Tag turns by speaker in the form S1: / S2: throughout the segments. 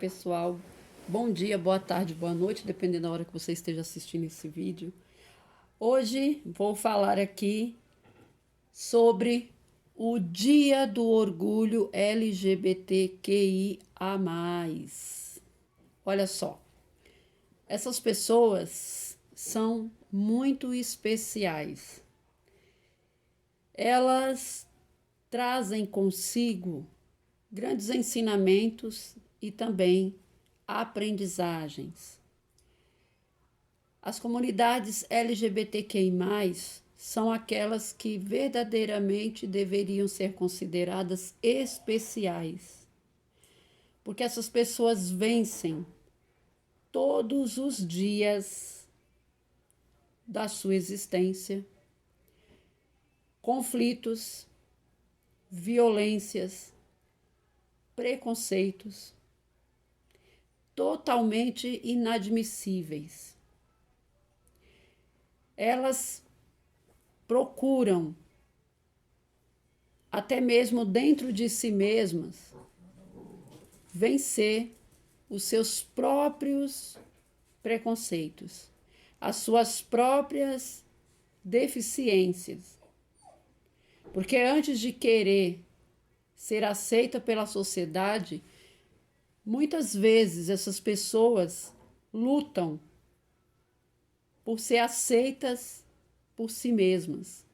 S1: pessoal. Bom dia, boa tarde, boa noite, dependendo da hora que você esteja assistindo esse vídeo. Hoje vou falar aqui sobre o Dia do Orgulho LGBTQIA+. Olha só, essas pessoas são muito especiais. Elas trazem consigo grandes ensinamentos e também aprendizagens. As comunidades LGBTQI+, são aquelas que verdadeiramente deveriam ser consideradas especiais, porque essas pessoas vencem todos os dias da sua existência conflitos, violências, preconceitos totalmente inadmissíveis. Elas procuram, até mesmo dentro de si mesmas, vencer os seus próprios preconceitos, as suas próprias deficiências. Porque antes de querer ser aceita pela sociedade, muitas vezes essas pessoas lutam por ser aceitas por si mesmas.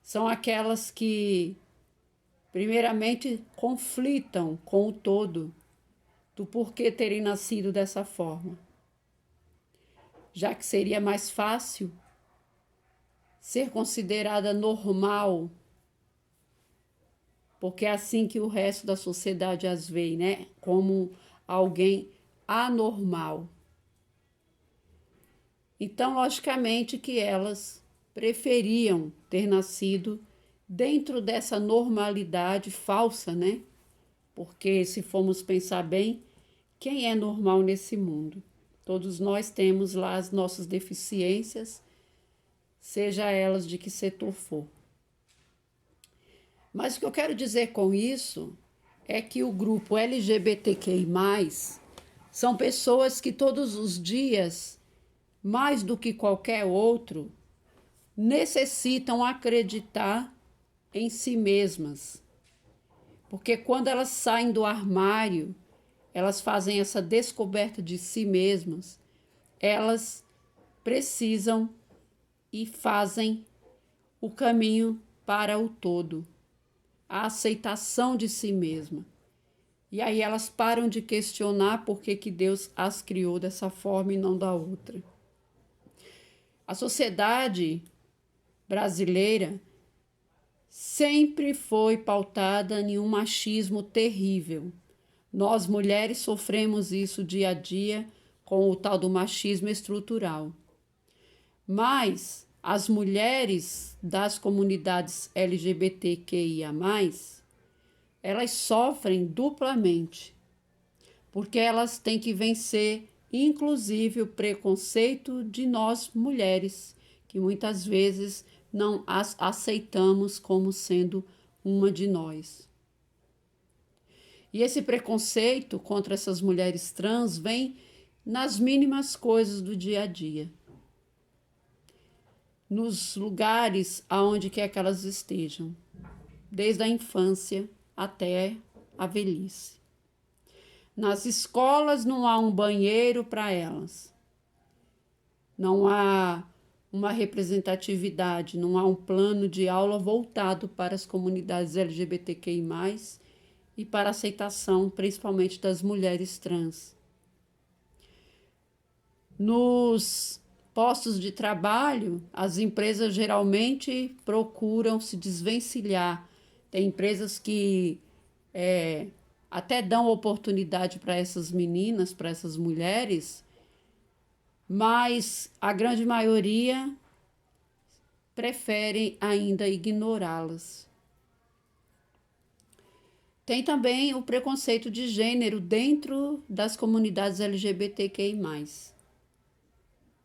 S1: São aquelas que, primeiramente, conflitam com o todo do porquê terem nascido dessa forma, já que seria mais fácil ser considerada normal, porque é assim que o resto da sociedade as vê, né? Como alguém anormal. Então, logicamente que elas preferiam ter nascido dentro dessa normalidade falsa, né? Porque se formos pensar bem, quem é normal nesse mundo? Todos nós temos lá as nossas deficiências, seja elas de que setor for. Mas o que eu quero dizer com isso é que o grupo LGBTQI+, são pessoas que todos os dias, mais do que qualquer outro, necessitam acreditar em si mesmas. Porque quando elas saem do armário, elas fazem essa descoberta de si mesmas, elas precisam e fazem o caminho para o todo, a aceitação de si mesma. E aí elas param de questionar por que Deus as criou dessa forma e não da outra. A sociedade brasileira sempre foi pautada em um machismo terrível. Nós, mulheres, sofremos isso dia a dia com o tal do machismo estrutural. Mas as mulheres das comunidades LGBTQIA+, elas sofrem duplamente, porque elas têm que vencer, inclusive, o preconceito de nós mulheres, que muitas vezes não as aceitamos como sendo uma de nós. E esse preconceito contra essas mulheres trans vem nas mínimas coisas do dia a dia, nos lugares aonde quer que elas estejam, desde a infância até a velhice. Nas escolas não há um banheiro para elas, não há uma representatividade, não há um plano de aula voltado para as comunidades LGBTQI+, e para a aceitação, principalmente das mulheres trans. Nos postos de trabalho, as empresas geralmente procuram se desvencilhar. Tem empresas que até dão oportunidade para essas meninas, para essas mulheres, mas a grande maioria prefere ainda ignorá-las. Tem também o preconceito de gênero dentro das comunidades LGBTQI+,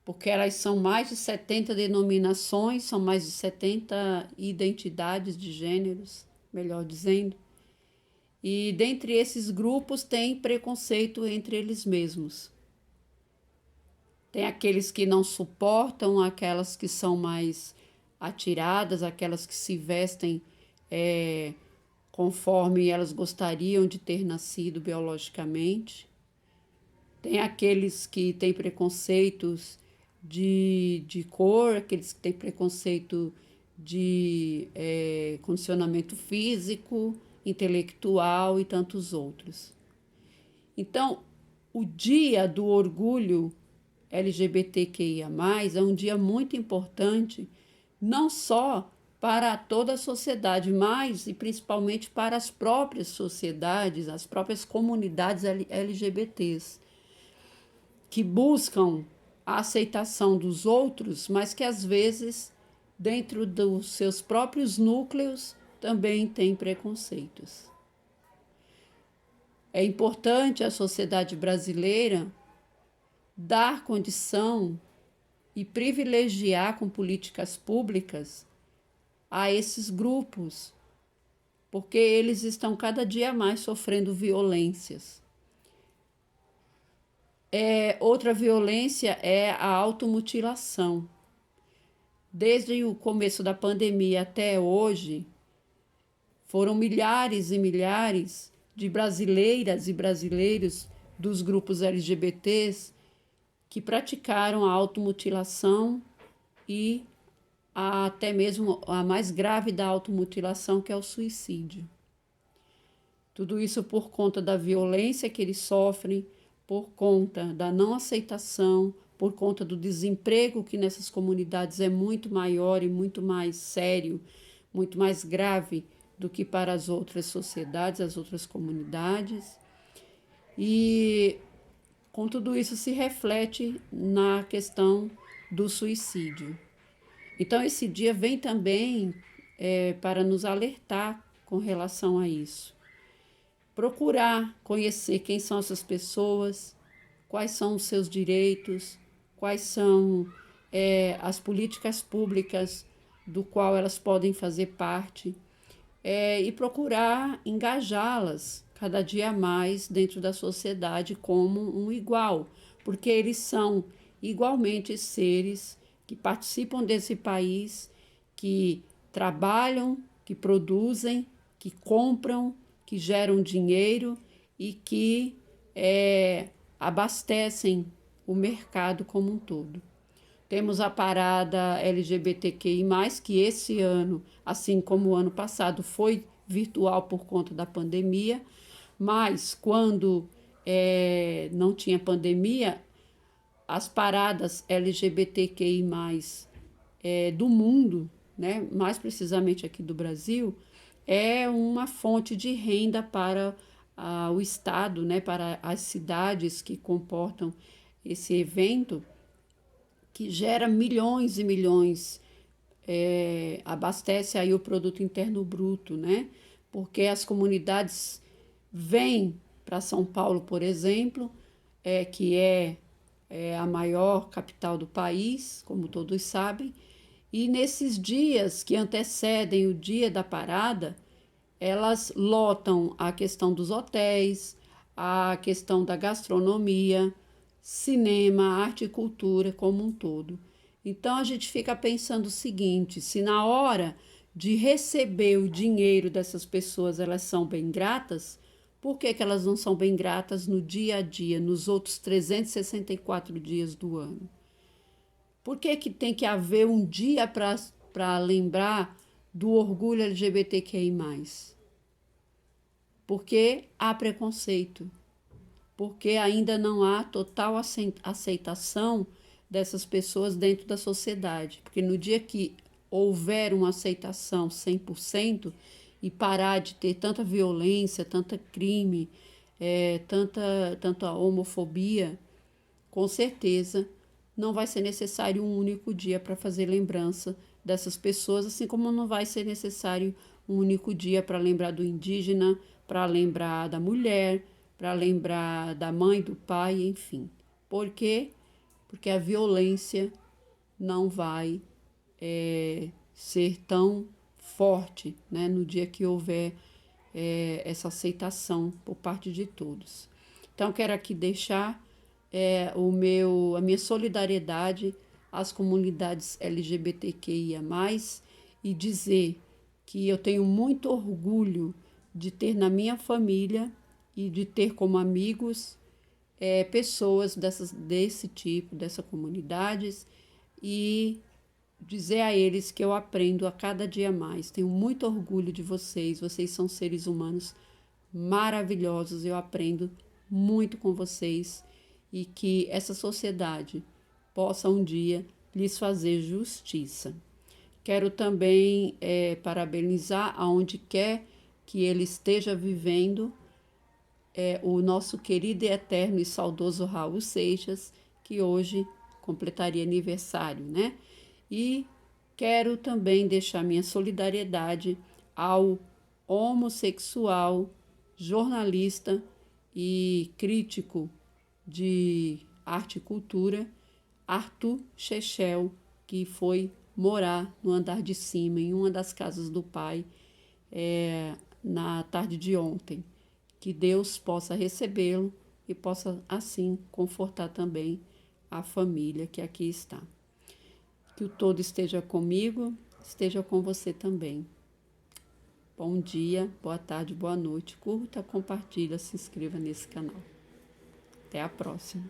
S1: porque elas são mais de 70 denominações, são mais de 70 identidades de gêneros, melhor dizendo, E dentre esses grupos tem preconceito entre eles mesmos. Tem aqueles que não suportam, aquelas que são mais atiradas, aquelas que se vestem conforme elas gostariam de ter nascido biologicamente. Tem aqueles que têm preconceitos de cor, aqueles que têm preconceito de condicionamento físico, intelectual e tantos outros. Então, o Dia do Orgulho LGBTQIA+, é um dia muito importante, não só para toda a sociedade, mas e principalmente para as próprias sociedades, as próprias comunidades LGBTs, que buscam a aceitação dos outros, mas que às vezes, dentro dos seus próprios núcleos, também têm preconceitos. É importante a sociedade brasileira dar condição e privilegiar com políticas públicas a esses grupos, porque eles estão cada dia mais sofrendo violências. Outra violência é a automutilação. Desde o começo da pandemia até hoje, foram milhares e milhares de brasileiras e brasileiros dos grupos LGBTs que praticaram a automutilação e até mesmo a mais grave da automutilação, que é o suicídio. Tudo isso por conta da violência que eles sofrem, por conta da não aceitação, por conta do desemprego que nessas comunidades é muito maior e muito mais sério, muito mais grave do que para as outras sociedades, as outras comunidades. E com tudo isso se reflete na questão do suicídio. Então, esse dia vem também para nos alertar com relação a isso. Procurar conhecer quem são essas pessoas, quais são os seus direitos, quais são as políticas públicas do qual elas podem fazer parte, e procurar engajá-las cada dia mais dentro da sociedade como um igual, porque eles são igualmente seres que participam desse país, que trabalham, que produzem, que compram, que geram dinheiro e que abastecem o mercado como um todo. Temos a parada LGBTQI+, que esse ano, assim como o ano passado, foi virtual por conta da pandemia, mas quando não tinha pandemia, as paradas LGBTQI+, do mundo, né, mais precisamente aqui do Brasil, é uma fonte de renda para o Estado, né, para as cidades que comportam esse evento, que gera milhões e milhões, abastece aí o produto interno bruto, né? Porque as comunidades vêm para São Paulo, por exemplo, que é a maior capital do país, como todos sabem, e nesses dias que antecedem o dia da parada, elas lotam a questão dos hotéis, a questão da gastronomia, cinema, arte e cultura como um todo. Então a gente fica pensando o seguinte: se na hora de receber o dinheiro dessas pessoas elas são bem gratas, por que elas não são bem gratas no dia a dia, nos outros 364 dias do ano? Por que tem que haver um dia para lembrar do orgulho LGBTQI+? Porque há preconceito, porque ainda não há total aceitação dessas pessoas dentro da sociedade. Porque no dia que houver uma aceitação 100% e parar de ter tanta violência, tanta crime, tanta homofobia, com certeza não vai ser necessário um único dia para fazer lembrança dessas pessoas, assim como não vai ser necessário um único dia para lembrar do indígena, para lembrar da mulher, para lembrar da mãe, do pai, enfim. Por quê? Porque a violência não vai ser tão forte, né, no dia que houver essa aceitação por parte de todos. Então, quero aqui deixar a minha solidariedade às comunidades LGBTQIA+, e dizer que eu tenho muito orgulho de ter na minha família e de ter como amigos pessoas desse tipo, dessas comunidades, e dizer a eles que eu aprendo a cada dia mais. Tenho muito orgulho de vocês, vocês são seres humanos maravilhosos, eu aprendo muito com vocês e que essa sociedade possa um dia lhes fazer justiça. Quero também parabenizar aonde quer que ele esteja vivendo o nosso querido e eterno e saudoso Raul Seixas, que hoje completaria aniversário, né? E quero também deixar minha solidariedade ao homossexual, jornalista e crítico de arte e cultura, Arthur Chechel, que foi morar no andar de cima, em uma das casas do pai, na tarde de ontem. Que Deus possa recebê-lo e possa, assim, confortar também a família que aqui está. Que o todo esteja comigo, esteja com você também. Bom dia, boa tarde, boa noite. Curta, compartilha, se inscreva nesse canal. Até a próxima.